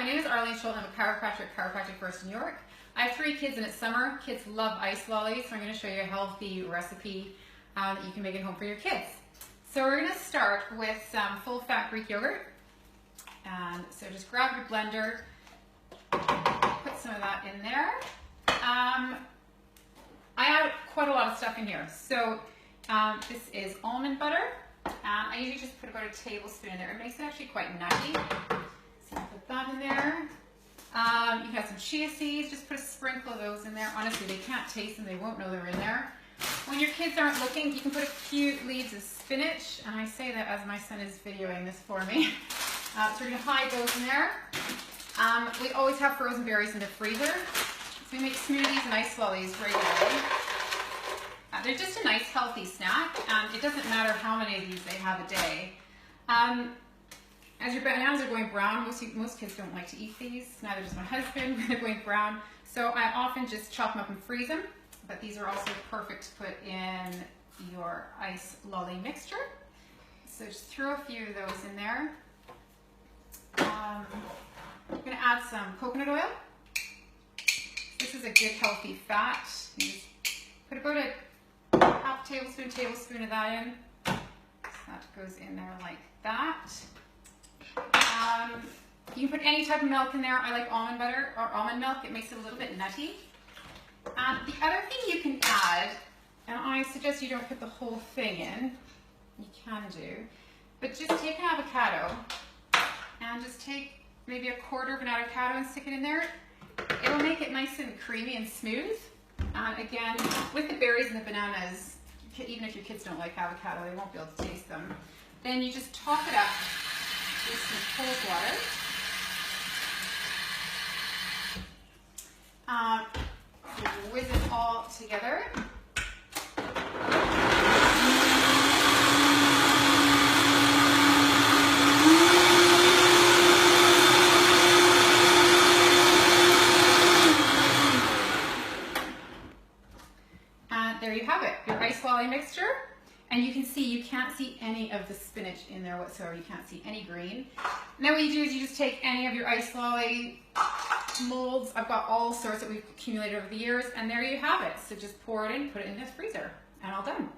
name is Arlene Schultz. I'm a chiropractic First in New York. I have 3 kids and it's summer. Kids love ice lollies, so I'm going to show you a healthy recipe that you can make at home for your kids. So we're going to start with some full-fat Greek yogurt. And so just grab your blender, put some of that in there. I add quite a lot of stuff in here. So this is almond butter. I usually just put about a tablespoon in there. It makes it actually quite nutty. So put that in there. You can have some chia seeds. Just put a sprinkle of those in there. Honestly, they can't taste them. They won't know they're in there. When your kids aren't looking, you can put a few leaves of spinach. And I say that as my son is videoing this for me. So we're going to hide those in there. We always have frozen berries in the freezer. So we make smoothies and ice lollies regularly. They're just a nice healthy snack, and it doesn't matter how many of these they have a day. As your bananas are going brown, most kids don't like to eat these, neither does my husband when they're going brown. So I often just chop them up and freeze them, but these are also perfect to put in your ice lolly mixture. So just throw a few of those in there. I'm going to add some coconut oil. This is a good healthy fat. You just put about a half tablespoon of that in. So that goes in there like that. You can put any type of milk in there. I like almond butter or almond milk. It makes it a little bit nutty. The other thing you can add, and I suggest you don't put the whole thing in, you can do, but just take an avocado and just take maybe a quarter of an avocado and stick it in there. It'll make it nice and creamy and smooth. Again, with the berries and the bananas, even if your kids don't like avocado, they won't be able to taste them. Then you just top it up with some cold water. Whiz it all together. There you have it, your ice lolly mixture. And you can see, you can't see any of the spinach in there whatsoever. You can't see any green. Now what you do is you just take any of your ice lolly molds. I've got all sorts that we've accumulated over the years, and there you have it. So just pour it in, put it in the freezer, and all done.